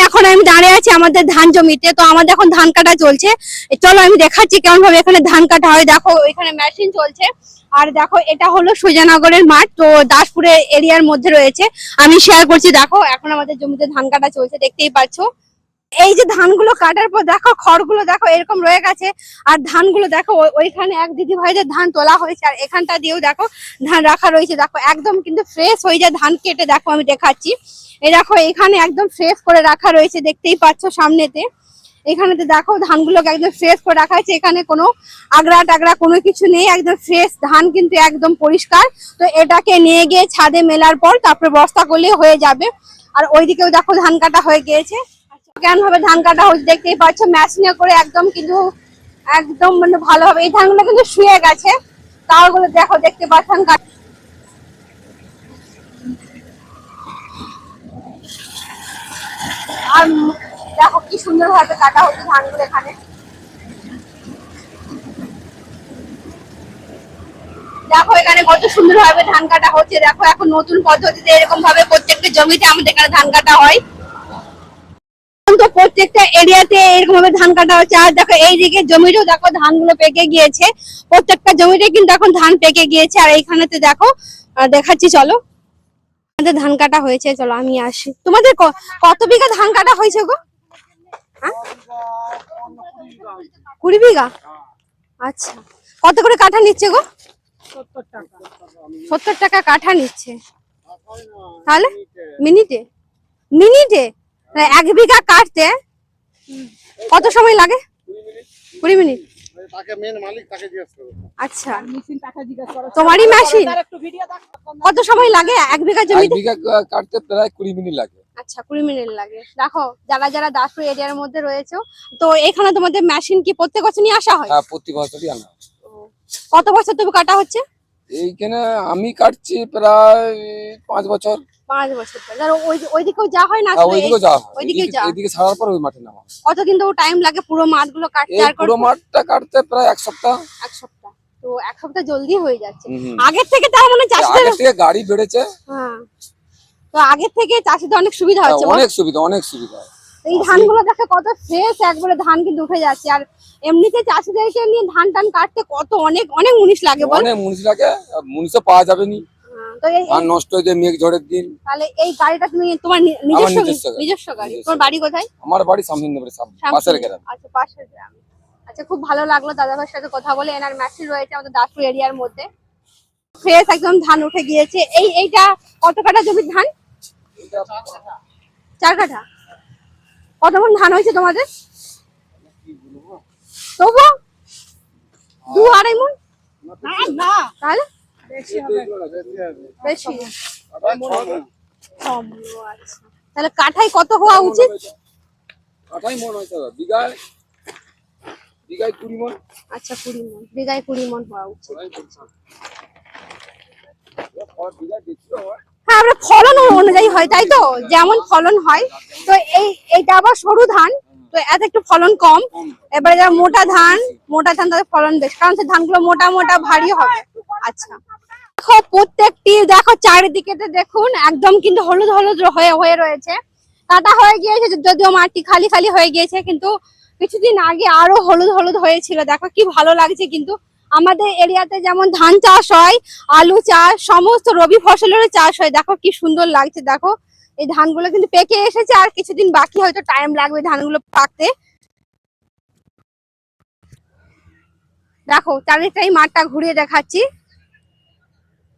এখন আমি দাঁড়িয়ে আছি আমাদের ধান জমিতে। তো আমাদের এখন ধান কাটা চলছে। চলো আমি দেখাচ্ছি কেমন ভাবে এখানে ধান কাটা হয়। দেখো এখানে মেশিন চলছে। আর দেখো এটা হলো সুজানগরের মাঠ, তো দাসপুরের এরিয়ার মধ্যে রয়েছে। আমি শেয়ার করছি। দেখো এখন আমাদের জমিতে ধান কাটা চলছে, দেখতেই পাচ্ছ। এই যে ধানগুলো কাটার পর দেখো খড়গুলো দেখো এরকম রয়ে গেছে। আর ধানগুলো দেখো ওইখানে এক দিদি ভাইদের ধান তোলা হয়েছে, আর এখানটা দিয়েও দেখো ধান রাখা রয়েছে। দেখো একদম কিন্তু ফ্রেশ হয়ে যায় ধান কেটে। দেখো আমি দেখাচ্ছি, এই দেখো এখানে একদম ফ্রেশ করে রাখা রয়েছে, দেখতেই পাচ্ছ সামনেতে। এখানেতে দেখো ধানগুলোকে একদম ফ্রেশ করে রাখা হয়েছে, এখানে কোনো আগড়া টাগড়া কোনো কিছু নেই, একদম ফ্রেশ ধান কিন্তু একদম পরিষ্কার। তো এটাকে নিয়ে গিয়ে ছাদে মেলার পর তারপরে বস্তা করলে হয়ে যাবে। আর ওইদিকেও দেখো ধান কাটা হয়ে গিয়েছে। কেমন ভাবে ধান কাটা হচ্ছে দেখতেই পাচ্ছ, মেশিনে করে একদম কিন্তু একদম মানে ভালোভাবে। এই ধানগুলো কিন্তু শুয়ে গেছে, তাওগুলো দেখো দেখতে পাচ্ছেন। আর দেখো কি সুন্দর ভাবে কাটা হচ্ছে ধানগুলো এখানে। দেখো এখানে কত সুন্দর ভাবে ধান কাটা হচ্ছে। দেখো এখন নতুন পদ্ধতিতে এরকম ভাবে প্রত্যেকটা জমিতে আমাদের এখানে ধান কাটা হয়। তো প্রত্যেকটা এরিয়াতে এরকম ভাবে ধান কাটা হচ্ছে। আর দেখো এইদিকে জমিতেও দেখো ধানগুলো পেকে গিয়েছে, প্রত্যেকটা জমিতে কিন্তু এখন ধান পেকে গিয়েছে। আর এইখানেতে দেখো দেখাচ্ছি, চলো আমাদের ধান কাটা হয়েছে। চলো আমি আসি। তোমাদের কত বিঘা ধান কাটা হয়েছে গো? 20 বিঘা। আচ্ছা, কত করে কাঠা নিচ্ছে গো? 70 টাকা কাঠা নিচ্ছে। তাহলে মিনিটে মিনিটে 1 বিঘা কাটতে কত সময় লাগে? 20 মিনিট। আচ্ছা, তোমারই মেশিন? কত সময় লাগে 1 বিঘা জমিতে? 1 বিঘা কাটতে প্রায় 20 মিনিট লাগে। আচ্ছা, 20 মিনিট লাগে। দেখো যারা যারা দাসপুর এরিয়ার মধ্যে রয়েছে, তো এখানে তোমাদের মেশিন কি প্রত্যেক বছর নিয়ে আসা হয়? হ্যাঁ, প্রতি বছরই আনা হয়। কত বছর তবু কাটা হচ্ছে? এইখানে আমি কাটছি প্রায় 5 বছর। 5 বছর ধরে। আর ওইদিকেও যা হয় না? ওইদিকেও যাওয়া হয়, ওইদিকেও যা। এইদিকে ছাড়ার পর ওই মাঠে নেওয়া হয়। কতদিন তো টাইম লাগে পুরো মাঠগুলো কাটতে? আর পুরো মাঠটা কাটতে প্রায় 1 সপ্তাহ। 1 সপ্তাহ। তো 1 সপ্তাহ জলদি হয়ে যাচ্ছে। আগের থেকে তার মানে চাষীদের আগের থেকে গাড়ি বেড়েছে। হ্যাঁ, তো আগের থেকে চাষীদের অনেক সুবিধা হচ্ছে। অনেক সুবিধা, অনেক সুবিধা। এই ধানগুলো দেখে কত ফ্রেশ, একবারে ধান কিন্তু উঠে যাচ্ছে। আর এমনিতে চাষীদেরকে নিয়ে ধান টান কাটতে কত অনেক অনেক মুনিশ লাগে বল। অনেক মুনিশ লাগে, মুনিশও পাওয়া যাবে নি। তো এই ধান নষ্ট হয়ে যায় মেঘ ঝড়ের দিন। তাহলে এই গাড়িটা তুমি তোমার নিজস্ব গাড়ি? তোমার বাড়ি কোথায়? আমার বাড়ি শামসুন্দরপুরে, পাশের গ্রামে। আচ্ছা, পাশের গ্রামে। আচ্ছা, খুব ভালো লাগলো দাদা ভাইয়ের সাথে কথা বলে। এনার মেশিন রয়েছে আমাদের দাসপুর এরিয়ার মধ্যে। ফ্রেশ একদম ধান উঠে গিয়েছে। এইটা কত কাঠা জমির ধান? 4 কাঠা। কত মণ ধান হয়েছে তোমাদের? তবু 2-2.5 মণ? না, তাহলে বেশি হবে। বেশি। আচ্ছা, তাহলে কাঠায় কত হওয়া উচিত? কাঠাই মন হয়েছে বিঘায় 20 মণ। আচ্ছা, 20 মণ। বিঘায় 20 মণ হওয়া উচিত। হ্যাঁ, আমরা ফলন অনুযায়ী হয়, তাই তো? যেমন ফলন হয়। তো এইটা আবার সরু ধান, তো এত একটু ফলন কম। এবারে যারা মোটা ধান তাদের ফলন বেশি, কারণ সেই ধানগুলো মোটা মোটা ভারী হবে। আচ্ছা, দেখো প্রত্যেকটি দেখো চারিদিকে দেখুন একদম কিন্তু হলুদ হলুদ হয়ে রয়েছে। কাটা হয়ে গিয়েছে, যদিও মাটি খালি খালি হয়ে গিয়েছে, কিন্তু কিছুদিন আগে আরো হলুদ হলুদ হয়েছিল। দেখো কি ভালো লাগছে। কিন্তু আমাদের এরিয়াতে যেমন ধান চাষ হয়, আলু চাষ, সমস্ত রবি ফসলেরও চাষ হয়। দেখো কি সুন্দর লাগছে। দেখো এই ধানগুলো কিন্তু পেকে এসেছে, আর কিছুদিন বাকি, হয়তো টাইম লাগবে ধানগুলো পাকতে। দেখো চারিদিকটাই মাঠটা ঘুরিয়ে দেখাচ্ছি।